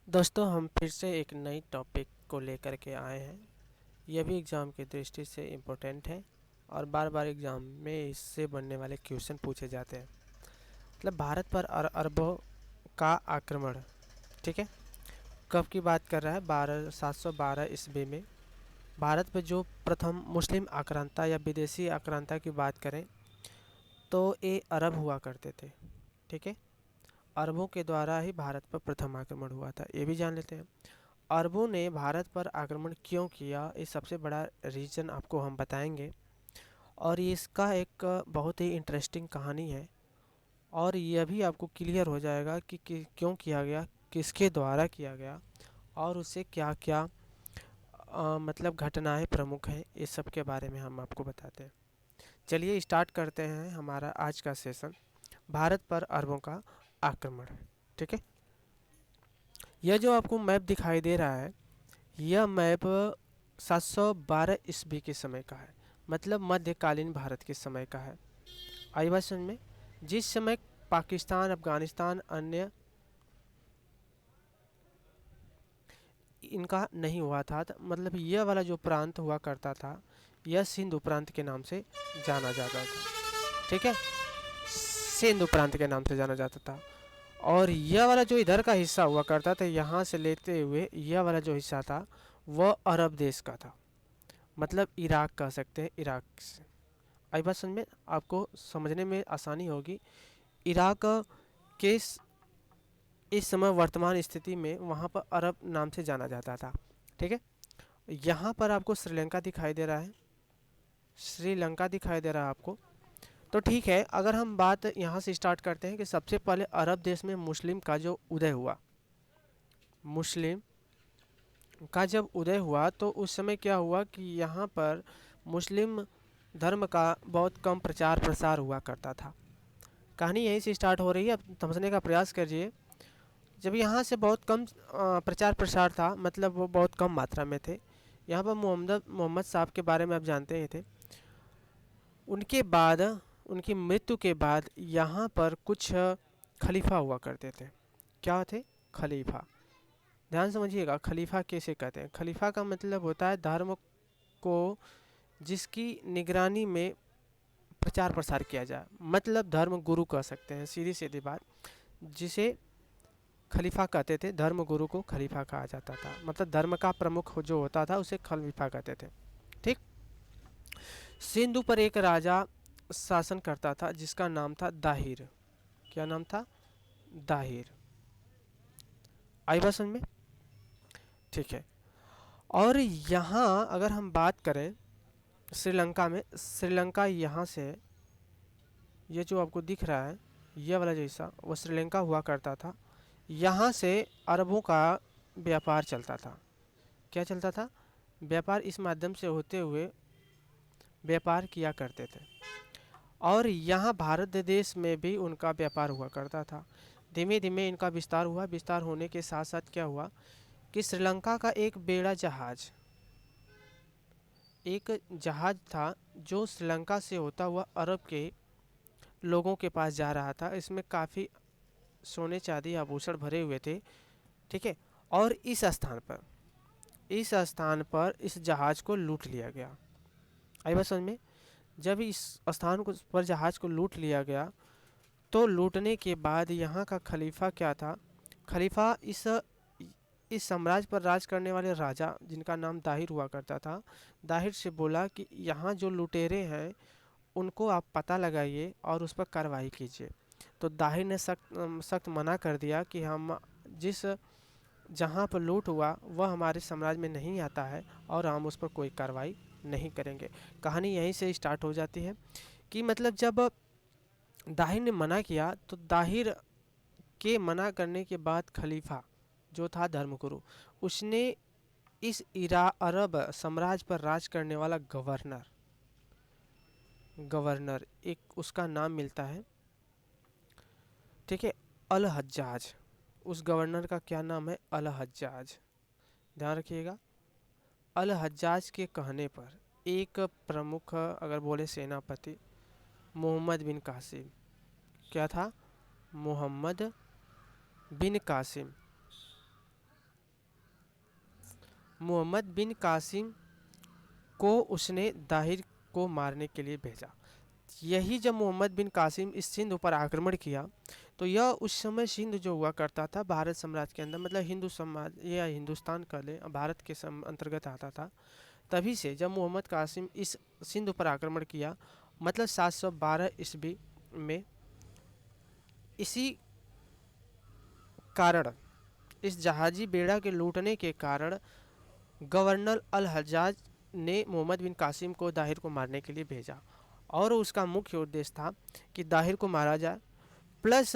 दोस्तों हम फिर से एक नई टॉपिक को लेकर के आए हैं। यह भी एग्ज़ाम की दृष्टि से इम्पोर्टेंट है और बार बार एग्ज़ाम में इससे बनने वाले क्वेश्चन पूछे जाते हैं। मतलब भारत पर अरबों का आक्रमण, ठीक है, कब की बात कर रहा है? 712 ईस्वी में भारत पर जो प्रथम मुस्लिम आक्रांता या विदेशी आक्रांता की बात करें तो ये अरब हुआ करते थे। ठीक है, अरबों के द्वारा ही भारत पर प्रथम आक्रमण हुआ था, ये भी जान लेते हैं। अरबों ने भारत पर आक्रमण क्यों किया, ये सबसे बड़ा रीज़न आपको हम बताएंगे और इसका एक बहुत ही इंटरेस्टिंग कहानी है और यह भी आपको क्लियर हो जाएगा कि क्यों किया गया, किसके द्वारा किया गया और उससे क्या क्या मतलब घटनाएं प्रमुख हैं, इस सब के बारे में हम आपको बताते हैं। चलिए स्टार्ट करते हैं हमारा आज का सेशन, भारत पर अरबों का आक्रमण। ठीक है, यह जो आपको मैप दिखाई दे रहा है, यह मैप 712 ईस्वी के समय का है, मतलब मध्यकालीन भारत के समय का है। आई बात समझ में? जिस समय पाकिस्तान, अफगानिस्तान, अन्य इनका नहीं हुआ था, मतलब यह वाला जो प्रांत हुआ करता था, यह सिंधु प्रांत के नाम से जाना जाता था। ठीक है, सिंधु प्रांत के नाम से जाना जाता था। और यह वाला जो इधर का हिस्सा हुआ करता था, यहाँ से लेते हुए यह वाला जो हिस्सा था वह अरब देश का था, मतलब इराक कह सकते हैं, इराक से। आई बात समझ में? आपको समझने में आसानी होगी। इराक के इस समय वर्तमान स्थिति में वहाँ पर अरब नाम से जाना जाता था। ठीक है, यहाँ पर आपको श्रीलंका दिखाई दे रहा है, श्रीलंका दिखाई दे रहा है आपको। तो ठीक है, अगर हम बात यहाँ से स्टार्ट करते हैं कि सबसे पहले अरब देश में मुस्लिम का जो उदय हुआ, मुस्लिम का जब उदय हुआ तो उस समय क्या हुआ कि यहाँ पर मुस्लिम धर्म का बहुत कम प्रचार प्रसार हुआ करता था। कहानी यहीं से स्टार्ट हो रही है, अब समझने का प्रयास करिए। जब यहाँ से बहुत कम प्रचार प्रसार था, मतलब वो बहुत कम मात्रा में थे। यहाँ पर मोहम्मद मोहम्मद साहब के बारे में आप जानते ही थे। उनके बाद, उनकी मृत्यु के बाद यहाँ पर कुछ खलीफा हुआ करते थे। क्या थे? खलीफा। ध्यान समझिएगा, खलीफा कैसे कहते हैं? खलीफा का मतलब होता है धर्म को जिसकी निगरानी में प्रचार प्रसार किया जाए, मतलब धर्म गुरु कह सकते हैं, सीधी सीधी बात। जिसे खलीफा कहते थे, धर्म गुरु को खलीफा कहा जाता था, मतलब धर्म का प्रमुख जो होता था उसे खलीफा कहते थे। ठीक, सिंधु पर एक राजा शासन करता था जिसका नाम था दाहिर। क्या नाम था? दाहिर। आई बात समझ में? ठीक है, और यहाँ अगर हम बात करें श्रीलंका में, श्रीलंका यहाँ से, ये जो आपको दिख रहा है ये वाला जैसा, वो श्रीलंका हुआ करता था। यहाँ से अरबों का व्यापार चलता था। क्या चलता था? व्यापार इस माध्यम से होते हुए व्यापार किया करते थे और यहाँ भारत देश में भी उनका व्यापार हुआ करता था। धीमे धीमे इनका विस्तार हुआ, विस्तार होने के साथ साथ क्या हुआ कि श्रीलंका का एक बेड़ा जहाज, एक जहाज था जो श्रीलंका से होता हुआ अरब के लोगों के पास जा रहा था। इसमें काफ़ी सोने चांदी आभूषण भरे हुए थे। ठीक है, और इस स्थान पर इस जहाज को लूट लिया गया। आई बात समझ में? जब इस स्थान को पर जहाज को लूट लिया गया तो लूटने के बाद यहाँ का खलीफा क्या था? खलीफा इस साम्राज्य पर राज करने वाले राजा जिनका नाम दाहिर हुआ करता था, दाहिर से बोला कि यहाँ जो लुटेरे हैं उनको आप पता लगाइए और उस पर कार्रवाई कीजिए। तो दाहिर ने सख्त सख्त मना कर दिया कि हम जिस जहाँ पर लूट हुआ वह हमारे साम्राज्य में नहीं आता है और हम उस पर कोई कार्रवाई नहीं करेंगे। कहानी यहीं से स्टार्ट हो जाती है कि मतलब जब दाहिर ने मना किया तो दाहिर के मना करने के बाद खलीफा जो था धर्मगुरु, उसने इस इरा अरब साम्राज्य पर राज करने वाला गवर्नर, गवर्नर एक उसका नाम मिलता है, ठीक है, अल हज्जाज। उस गवर्नर का क्या नाम है? अल हज्जाज। ध्यान रखिएगा, अल हज्जाज के कहने पर एक प्रमुख अगर बोले सेनापति, मोहम्मद बिन कासिम। क्या था? मोहम्मद बिन कासिम। मोहम्मद बिन कासिम को उसने दाहिर को मारने के लिए भेजा। यही जब मोहम्मद बिन कासिम इस सिंध पर आक्रमण किया तो यह उस समय सिंध जो हुआ करता था भारत साम्राज्य के अंदर, मतलब हिंदू समाज या हिंदुस्तान का ले भारत के अंतर्गत आता था। तभी से जब मोहम्मद कासिम इस सिंध पर आक्रमण किया, मतलब 712 ईस्वी में, इसी कारण, इस जहाजी बेड़ा के लूटने के कारण गवर्नर अल हज्जाज ने मोहम्मद बिन कासिम को दाहिर को मारने के लिए भेजा। और उसका मुख्य उद्देश्य था कि दाहिर को मारा जाए, प्लस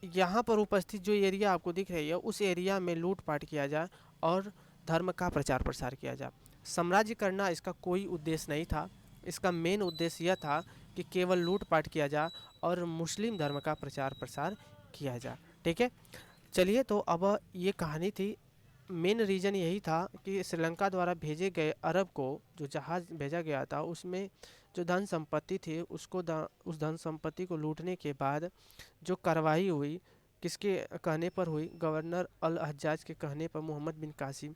यहाँ पर उपस्थित जो एरिया आपको दिख रही है उस एरिया में लूटपाट किया जाए और धर्म का प्रचार प्रसार किया जाए। साम्राज्य करना इसका कोई उद्देश्य नहीं था। इसका मेन उद्देश्य यह था कि केवल लूटपाट किया जाए और मुस्लिम धर्म का प्रचार प्रसार किया जाए। ठीक है, चलिए, तो अब ये कहानी थी। मेन रीज़न यही था कि श्रीलंका द्वारा भेजे गए अरब को जो जहाज़ भेजा गया था उसमें जो धन संपत्ति थी उसको उस धन संपत्ति को लूटने के बाद जो कार्रवाई हुई, किसके कहने पर हुई? गवर्नर अल हज्जाज के कहने पर मोहम्मद बिन कासिम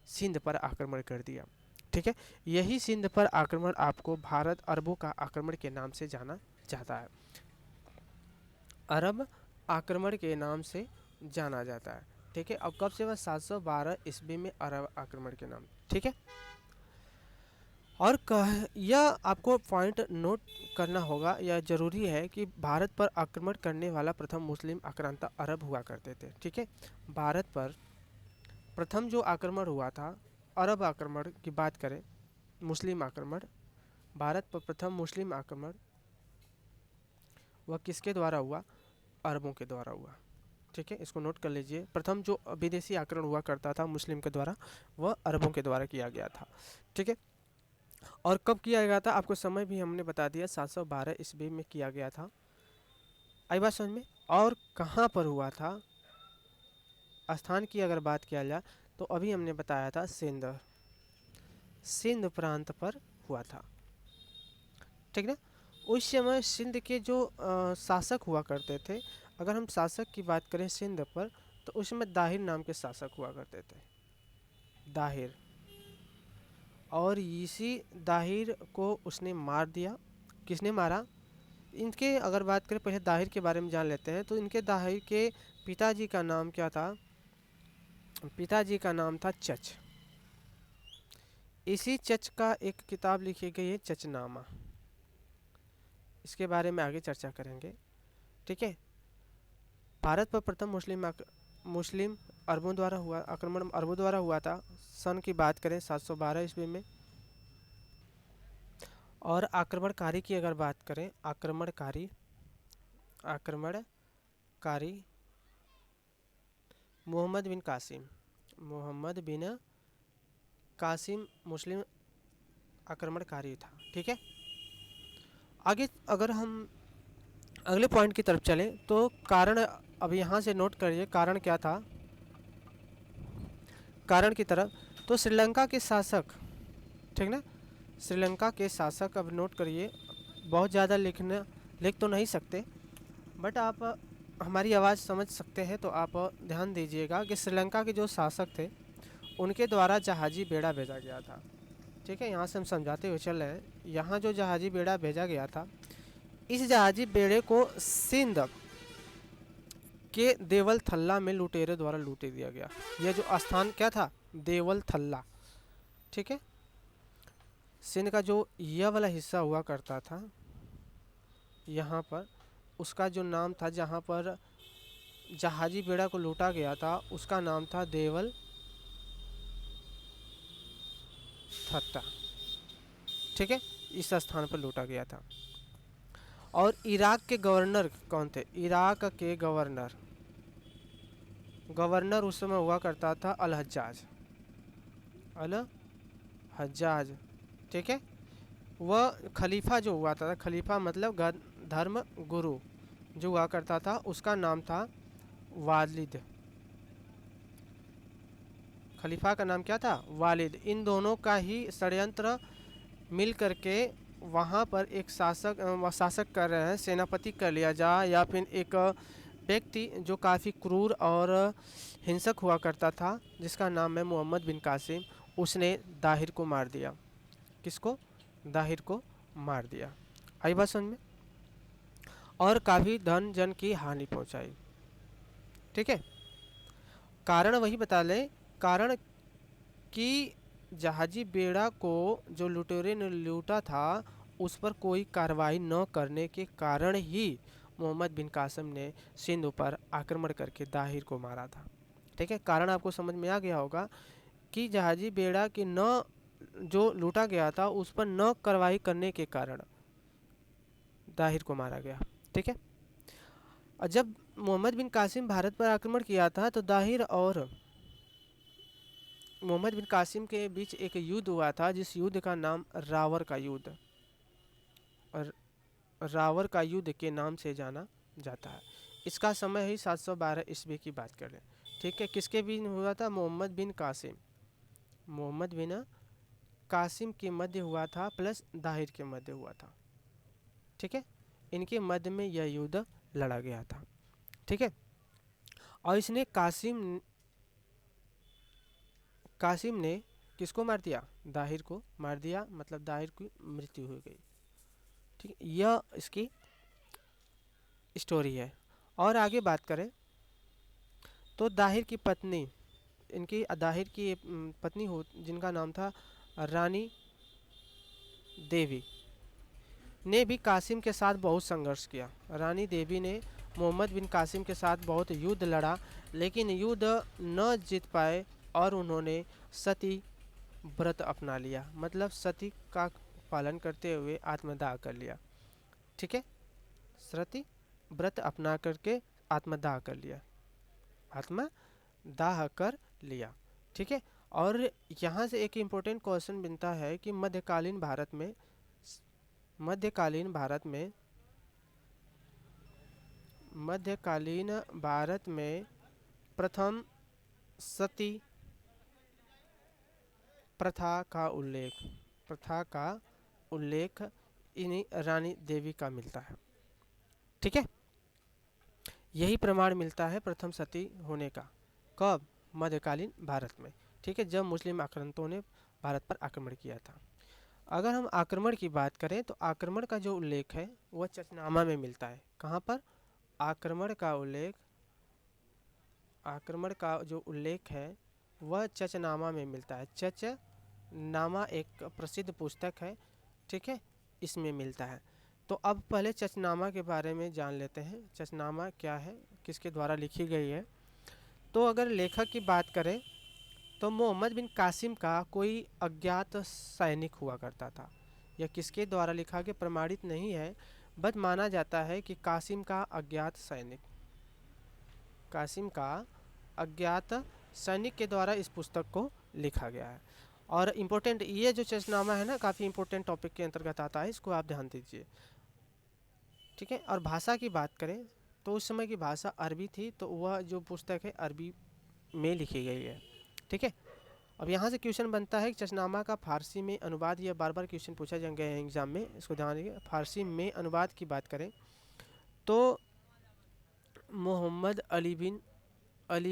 सिंध पर आक्रमण कर दिया। ठीक है, यही सिंध पर आक्रमण आपको भारत अरबों का आक्रमण के नाम से जाना जाता है। अरब आक्रमण के नाम से जाना जाता है। ठीक है, अब कब से? वह 712 ईस्वी में अरब आक्रमण के नाम। ठीक है, और यह आपको पॉइंट नोट करना होगा, यह जरूरी है कि भारत पर आक्रमण करने वाला प्रथम मुस्लिम आक्रांता अरब हुआ करते थे। ठीक है, भारत पर प्रथम जो आक्रमण हुआ था, अरब आक्रमण की बात करें, मुस्लिम आक्रमण, भारत पर प्रथम मुस्लिम आक्रमण वह किसके द्वारा हुआ? अरबों के द्वारा हुआ। ठीक है, इसको नोट कर लीजिए। प्रथम जो विदेशी आक्रमण हुआ करता था मुस्लिम के द्वारा, वह अरबों के द्वारा किया गया था। ठीक है, और कब किया गया था आपको समय भी हमने बता दिया, 712 ईस्वी में किया गया था। आई बात समझ में? और कहाँ पर हुआ था, स्थान की अगर बात किया जाए तो अभी हमने बताया था सिंध प्रांत पर हुआ था। ठीक ना, उस समय सिंध के जो शासक हुआ करते थे, अगर हम शासक की बात करें सिंध पर, तो उस समय दाहिर नाम के शासक हुआ करते थे, दाहिर। और इसी दाहिर को उसने मार दिया। किसने मारा? इनके अगर बात करें, पहले दाहिर के बारे में जान लेते हैं। तो इनके दाहिर के पिताजी का नाम क्या था? पिताजी का नाम था चच। इसी चच का एक किताब लिखी गई है, चचनामा। इसके बारे में आगे चर्चा करेंगे। ठीक है, भारत पर प्रथम मुस्लिम अरबों द्वारा हुआ आक्रमण, अरबों द्वारा हुआ था। सन की बात करें 712 ईस्वी में। और आक्रमणकारी की अगर बात करें, आक्रमणकारी मोहम्मद बिन कासिम मुस्लिम आक्रमणकारी था। ठीक है, आगे अगर हम अगले पॉइंट की तरफ चलें तो कारण, अब यहाँ से नोट करिए कारण क्या था। कारण की तरफ, तो श्रीलंका के शासक, ठीक ना, श्रीलंका के शासक, अब नोट करिए, बहुत ज़्यादा लिख तो नहीं सकते, बट आप हमारी आवाज़ समझ सकते हैं, तो आप ध्यान दीजिएगा कि श्रीलंका के जो शासक थे उनके द्वारा जहाजी बेड़ा भेजा गया था। ठीक है, यहाँ से हम समझाते हुए चल रहे हैं। यहाँ जो जहाजी बेड़ा भेजा गया था, इस जहाजी बेड़े को सिंध के देवल थल्ला में लुटेरे द्वारा लूटे दिया गया। यह जो स्थान क्या था? देवल थल्ला। ठीक है, सिंध का जो यह वाला हिस्सा हुआ करता था यहाँ पर, उसका जो नाम था, जहाँ पर जहाजी बेड़ा को लूटा गया था, उसका नाम था देवल थत्ता। ठीक है, इस स्थान पर लूटा गया था। और इराक के गवर्नर कौन थे? इराक के गवर्नर उस समय हुआ करता था अल हज्जाज। ठीक है, वह खलीफा जो हुआ था, खलीफा मतलब धर्म गुरु जो हुआ करता था, उसका नाम था वालिद। खलीफा का नाम क्या था? वालिद। इन दोनों का ही षड्यंत्र मिल करके वहाँ पर एक शासक कर रहे हैं, सेनापति कर लिया जाए, या फिर एक व्यक्ति जो काफ़ी क्रूर और हिंसक हुआ करता था, जिसका नाम है मोहम्मद बिन कासिम। उसने दाहिर को मार दिया। किसको? दाहिर को मार दिया। आई बात समझ में? और काफ़ी धन जन की हानि पहुंचाई। ठीक है, कारण वही बता लें, कारण कि जहाजी बेड़ा को जो लुटेरे ने लूटा था उस पर कोई कार्रवाई न करने के कारण ही मोहम्मद बिन कासिम ने सिंधु पर आक्रमण करके दाहिर को मारा था। ठीक है, कारण आपको समझ में आ गया होगा कि जहाजी बेड़ा के न जो लूटा गया था उस पर न कार्रवाई करने के कारण दाहिर को मारा गया। ठीक है, और जब मोहम्मद बिन कासिम भारत पर आक्रमण किया था तो दाहिर और मोहम्मद बिन कासिम के बीच एक युद्ध हुआ था, जिस युद्ध का नाम रावर का युद्ध और रावर का युद्ध के नाम से जाना जाता है। इसका समय है 712 ईस्वी की बात करें। ठीक है, किसके बीच हुआ था? मोहम्मद बिन कासिम, मोहम्मद बिन कासिम के मध्य हुआ था प्लस दाहिर के मध्य हुआ था। ठीक है, इनके मध्य में यह युद्ध लड़ा गया था। ठीक है, और इसने कासिम ने किसको मार दिया? दाहिर को मार दिया, मतलब दाहिर की मृत्यु हो गई। ठीक है, यह इसकी स्टोरी है। और आगे बात करें तो दाहिर की पत्नी, इनकी दाहिर की पत्नी हो जिनका नाम था रानी देवी, ने भी कासिम के साथ बहुत संघर्ष किया। रानी देवी ने मोहम्मद बिन कासिम के साथ बहुत युद्ध लड़ा, लेकिन युद्ध न जीत पाए और उन्होंने सती व्रत अपना लिया, मतलब सती का पालन करते हुए आत्मदाह कर लिया। ठीक है, सती व्रत अपना करके आत्मदाह कर लिया, आत्मदाह कर लिया। ठीक है, और यहाँ से एक इम्पोर्टेंट क्वेश्चन बनता है कि मध्यकालीन भारत में प्रथम सती प्रथा का उल्लेख इन्हीं रानी देवी का मिलता है। ठीक है, यही प्रमाण मिलता है प्रथम सती होने का। कब? मध्यकालीन भारत में। ठीक है, जब मुस्लिम आक्रांतों ने भारत पर आक्रमण किया था। अगर हम आक्रमण की बात करें तो आक्रमण का जो उल्लेख है वह चचनामा में मिलता है। कहाँ पर? आक्रमण का जो उल्लेख है वह चचनामा में मिलता है। चचनामा एक प्रसिद्ध पुस्तक है। ठीक है, इसमें मिलता है। तो अब पहले चचनामा के बारे में जान लेते हैं। चचनामा क्या है, किसके द्वारा लिखी गई है? तो अगर लेखक की बात करें तो मोहम्मद बिन कासिम का कोई अज्ञात सैनिक हुआ करता था। यह किसके द्वारा लिखा गया प्रमाणित नहीं है, बट माना जाता है कि कासिम का अज्ञात सैनिक के द्वारा इस पुस्तक को लिखा गया है। और इम्पोर्टेंट ये जो चचनामा है ना, काफ़ी इम्पोर्टेंट टॉपिक के अंतर्गत आता है, इसको आप ध्यान दीजिए। ठीक है, और भाषा की बात करें तो उस समय की भाषा अरबी थी, तो वह जो पुस्तक है अरबी में लिखी गई है। ठीक है, अब यहाँ से क्वेश्चन बनता है कि चचनामा का फारसी में अनुवाद, यह बार बार क्वेश्चन पूछा गया है एग्जाम में, इसको ध्यान रखिए। फारसी में अनुवाद की बात करें तो मोहम्मद अली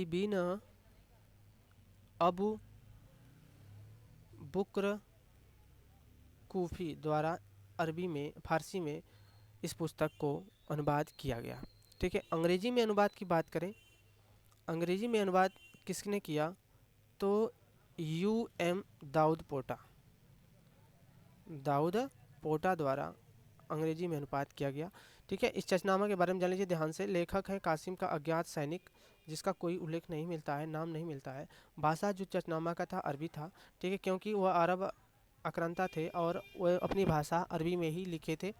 बिन अबू बुक्र कूफी द्वारा फारसी में इस पुस्तक को अनुवाद किया गया। ठीक है, अंग्रेजी में अनुवाद की बात करें, अंग्रेजी में अनुवाद किसने किया? तो U.M. दाऊद पोटा द्वारा अंग्रेजी में अनुवाद किया गया। ठीक है, इस चचनामा के बारे में जान लीजिए ध्यान से। लेखक है कासिम का अज्ञात सैनिक, जिसका कोई उल्लेख नहीं मिलता है, नाम नहीं मिलता है। भाषा जो चचनामा का था अरबी था। ठीक है, क्योंकि वह अरब आक्रांता थे और वह अपनी भाषा अरबी में ही लिखे थे।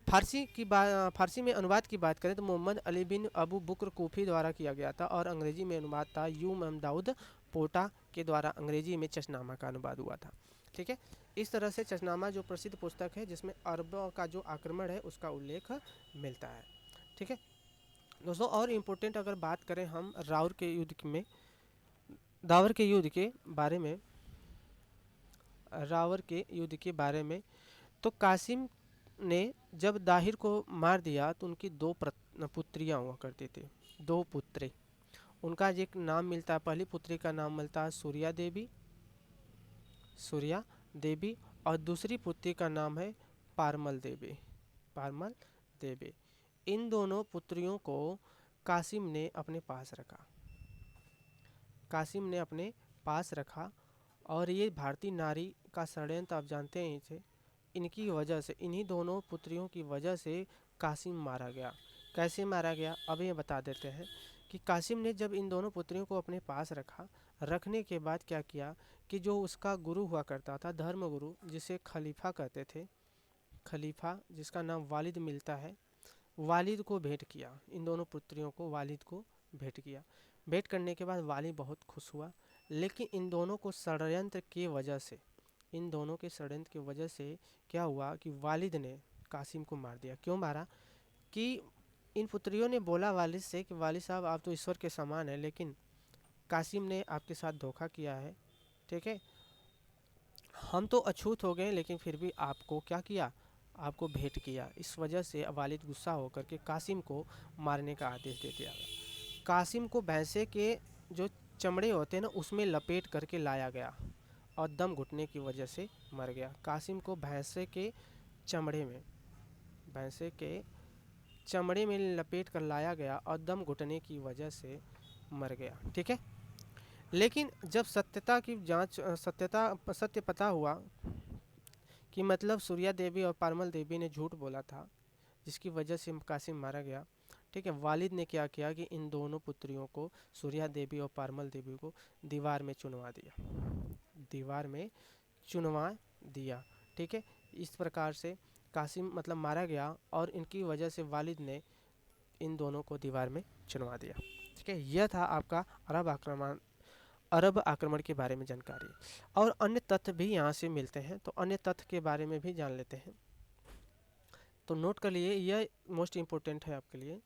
फारसी में अनुवाद की बात करें तो मोहम्मद अली बिन अबू बुक्र कूफी द्वारा किया गया था, और अंग्रेजी में अनुवाद था U.M. दाऊद पोटा के द्वारा अंग्रेजी में चचनामा का अनुवाद हुआ था। ठीक है, इस तरह से चचनामा जो प्रसिद्ध पुस्तक है जिसमें अरबों का जो आक्रमण है उसका उल्लेख मिलता है। ठीक है दोस्तों, और इम्पोर्टेंट अगर बात करें हम दावर के युद्ध के बारे में, तो कासिम ने जब दाहिर को मार दिया तो उनकी दो पुत्रियाँ हुआ करती थी, दो पुत्री। उनका एक नाम मिलता है, पहली पुत्री का नाम मिलता है सूर्या देवी, सूर्या देवी, और दूसरी पुत्री का नाम है पारमल देवी। पारमल देवी। इन दोनों पुत्रियों को कासिम ने अपने पास रखा। कासिम ने अपने पास रखा, और ये भारतीय नारी का षड्यंत्र आप जानते ही थे। इनकी वजह से, इन्हीं दोनों पुत्रियों की वजह से कासिम मारा गया। कैसे मारा गया अब ये बता देते हैं कि कासिम ने जब इन दोनों पुत्रियों को अपने पास रखा, रखने के बाद क्या किया कि जो उसका गुरु हुआ करता था, धर्म गुरु, जिसे खलीफा कहते थे, खलीफा जिसका नाम वालिद मिलता है, वालिद को भेंट किया। इन दोनों पुत्रियों को वालिद को भेंट किया। भेंट करने के बाद वालिद बहुत खुश हुआ, लेकिन इन दोनों को षड्यंत्र की वजह से, इन दोनों के षड्यंत्र की वजह से क्या हुआ कि वालिद ने कासिम को मार दिया। क्यों मारा कि इन पुत्रियों ने बोला वालिद से कि वालिद साहब आप तो ईश्वर के समान हैं, लेकिन कासिम ने आपके साथ धोखा किया है, ठीक है, हम तो अछूत हो गए, लेकिन फिर भी आपको क्या किया, आपको भेंट किया। इस वजह से वालिद गुस्सा होकर के कासिम को मारने का आदेश दे दिया गया। कासिम को भैंसे के जो चमड़े होते हैं ना, उसमें लपेट करके लाया गया, और दम घुटने की वजह से मर गया। कासिम को भैंसे के चमड़े में, भैंसे के चमड़े में लपेट कर लाया गया, और दम घुटने की वजह से मर गया, ठीक है। लेकिन जब सत्यता की जांच, सत्य पता हुआ कि मतलब सूर्या देवी और पारमल देवी ने झूठ बोला था, जिसकी वजह से कासिम मारा गया, ठीक है, वालिद ने क्या किया कि इन दोनों पुत्रियों को, सूर्या देवी और पारमल देवी को दीवार में चुनवा दिया, दीवार में चुनवा दिया, ठीक है। इस प्रकार से कासिम मतलब मारा गया, और इनकी वजह से वालिद ने इन दोनों को दीवार में चुनवा दिया, ठीक है। यह था आपका अरब आक्रमण के बारे में जानकारी। और अन्य तथ्य भी यहाँ से मिलते हैं, तो अन्य तथ्य के बारे में भी जान लेते हैं। तो नोट कर लिए, यह मोस्ट इम्पोर्टेंट है आपके लिए,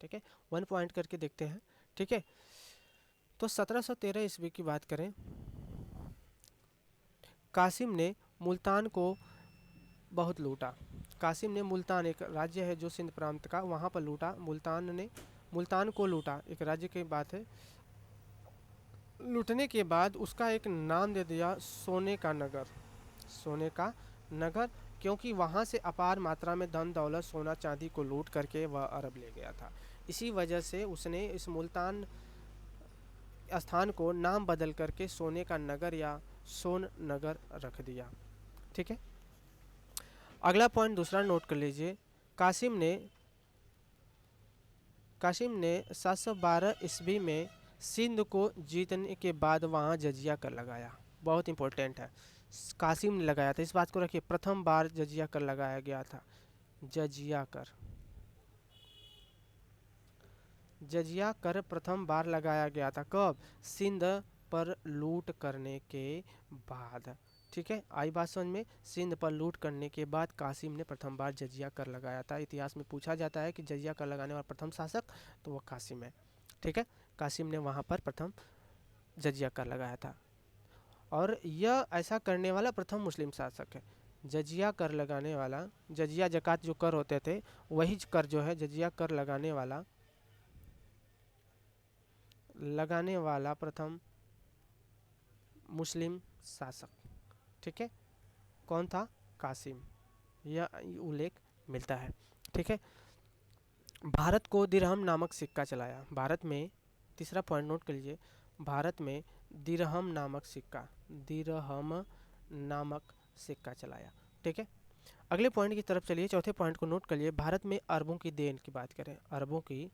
ठीक है। 1 पॉइंट करके देखते हैं, ठीक है। तो 1713 ईस्वी की बात करें, कासिम ने मुल्तान को बहुत लूटा। कासिम ने मुल्तान, एक राज्य है जो सिंध प्रांत का, वहाँ पर लूटा। मुल्तान को लूटा, एक राज्य की बात है। लूटने के बाद उसका एक नाम दे दिया सोने का नगर, सोने का नगर, क्योंकि वहाँ से अपार मात्रा में धन दौलत, सोना चांदी को लूट करके वह अरब ले गया था। इसी वजह से उसने इस मुल्तान स्थान को नाम बदल करके सोने का नगर या सोन नगर रख दिया, ठीक है। अगला पॉइंट दूसरा नोट कर लीजिए। कासिम ने 712 ईस्वी में सिंध को जीतने के बाद वहाँ जजिया कर लगाया। बहुत इंपॉर्टेंट है, कासिम ने लगाया था, इस बात को रखिए। प्रथम बार जजिया कर लगाया गया था, जजिया कर, जजिया कर प्रथम बार लगाया गया था। कब? सिंध पर लूट करने के बाद, ठीक है। आई बात समझ में? सिंध पर लूट करने के बाद कासिम ने प्रथम बार जजिया कर लगाया था। इतिहास में पूछा जाता है कि जजिया कर लगाने वाला प्रथम शासक, तो वह कासिम है, ठीक है। कासिम ने वहाँ पर प्रथम जजिया कर लगाया था, और यह ऐसा करने वाला प्रथम मुस्लिम शासक है। जजिया कर लगाने वाला, जजिया जकात जो कर होते थे, वही कर जो है जजिया कर लगाने वाला प्रथम मुस्लिम शासक, ठीक है। कौन था? कासिम। यह उल्लेख मिलता है, ठीक है। भारत को दिरहम नामक सिक्का चलाया। भारत में, तीसरा पॉइंट नोट कर लीजिए, भारत में दिरहम नामक सिक्का, दिरहम नामक सिक्का चलाया, ठीक है। अगले पॉइंट की तरफ चलिए, चौथे पॉइंट को नोट कर लिए। भारत में अरबों की देन की बात करें, अरबों की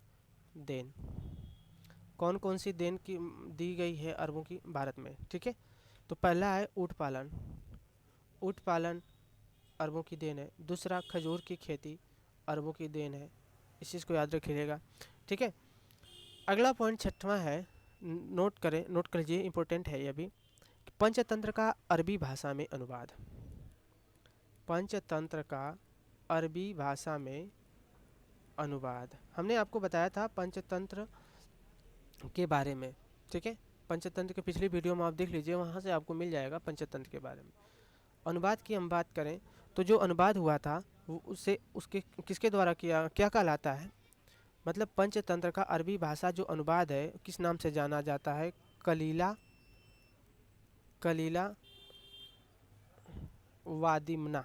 देन, कौन कौन सी देन की दी गई है अरबों की भारत में, ठीक है। तो पहला है ऊँट पालन, ऊँट पालन अरबों की देन है। दूसरा खजूर की खेती अरबों की देन है, इस चीज़ को याद रखिएगा, ठीक है। अगला पॉइंट छठवां है, नोट कर लीजिए, इंपॉर्टेंट है यह भी। पंचतंत्र का अरबी भाषा में अनुवाद, पंचतंत्र का अरबी भाषा में अनुवाद। हमने आपको बताया था पंचतंत्र के बारे में, ठीक है। पंचतंत्र के पिछली वीडियो में आप देख लीजिए, वहाँ से आपको मिल जाएगा पंचतंत्र के बारे में। अनुवाद की हम बात करें तो जो अनुवाद हुआ था उसके किसके द्वारा किया, क्या कहलाता है? मतलब पंचतंत्र का अरबी भाषा जो अनुवाद है, किस नाम से जाना जाता है? कलीला, कलीला वादिमना,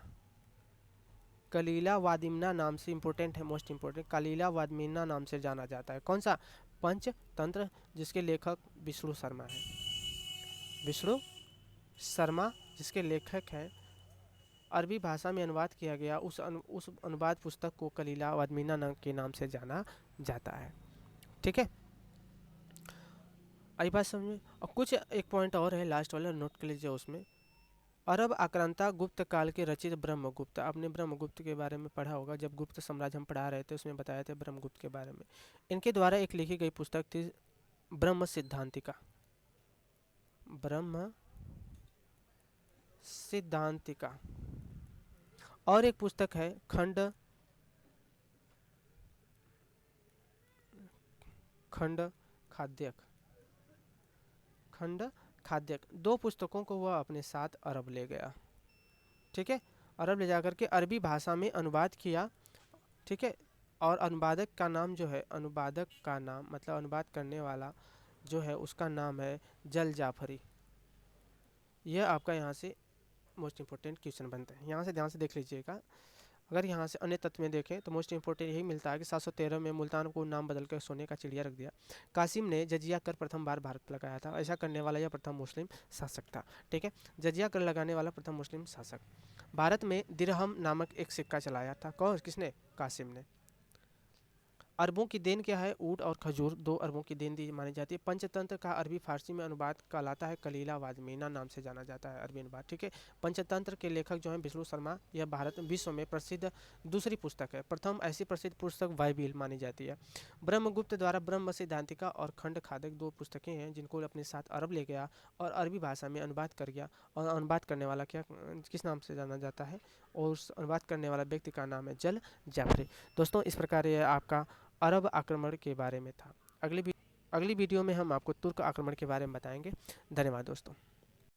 कलीला वादिमना नाम से इम्पोर्टेंट है, मोस्ट इम्पोर्टेंट, कलीला वादिमना नाम से जाना जाता है। कौन सा? पंचतंत्र, जिसके लेखक विष्णु शर्मा है। विष्णु शर्मा जिसके लेखक हैं, अरबी भाषा में अनुवाद किया गया उस अनुवाद पुस्तक को कलीला वादिमना नाम के नाम से जाना जाता है। ठीक है, आई बात समझ में। और कुछ एक पॉइंट और है लास्ट वाला, नोट कर लीजिए उसमें। अरब आक्रांता गुप्त काल के रचित ब्रह्मगुप्त, आपने ब्रह्मगुप्त के बारे में पढ़ा होगा, जब गुप्त साम्राज्य हम पढ़ा रहे थे उसमें बताए थे ब्रह्मगुप्त के बारे में। इनके द्वारा एक लिखी गई पुस्तक थी ब्रह्म सिद्धांतिका, ब्रह्म सिद्धांतिका। और एक पुस्तक है खंड खाद्यक, खंड खाद्यक। दो पुस्तकों को वह अपने साथ अरब ले गया। ठीक है, अरब ले जाकर के अरबी भाषा में अनुवाद किया। ठीक है, और अनुवादक का नाम जो है, अनुवादक का नाम मतलब अनुवाद करने वाला जो है उसका नाम है जल जाफरी। यह आपका यहाँ से मोस्ट इंपॉर्टेंट क्वेश्चन बनता है, यहाँ से ध्यान से देख लीजिएगा। अगर यहाँ से अन्य तत्व में देखें तो मोस्ट इंपॉर्टेंट यही मिलता है कि 713 में मुल्तान को नाम बदलकर सोने का चिड़िया रख दिया। कासिम ने जजिया कर प्रथम बार भारत पर लगाया था, ऐसा करने वाला यह प्रथम मुस्लिम शासक था। ठीक है, जजिया कर लगाने वाला प्रथम मुस्लिम शासक। भारत में दिरहम नामक एक सिक्का चलाया था, कौन? किसने? कासिम ने। अरबों की देन क्या है? ऊँट और खजूर 2 अरबों की देन दी मानी जाती है। पंचतंत्र का अरबी फारसी में अनुवाद कहलाता है कलीला वादिमना नाम से जाना जाता है, अरबी अनुवाद। ठीक है, पंचतंत्र के लेखक जो हैं विष्णु शर्मा। यह भारत विश्व में प्रसिद्ध दूसरी पुस्तक है। प्रथम ऐसी प्रसिद्ध पुस्तक बाइबिल मानी जाती है। ब्रह्मगुप्त द्वारा ब्रह्म सिद्धांतिका और खंड खाद्यक 2 पुस्तकें हैं जिनको अपने साथ अरब ले गया और अरबी भाषा में अनुवाद कर गया। और अनुवाद करने वाला क्या किस नाम से जाना जाता है? और उस अनुवाद करने वाला व्यक्ति का नाम है जल जाफरी। दोस्तों, इस प्रकार यह आपका अरब आक्रमण के बारे में था। अगली वीडियो में हम आपको तुर्क आक्रमण के बारे में बताएंगे। धन्यवाद दोस्तों।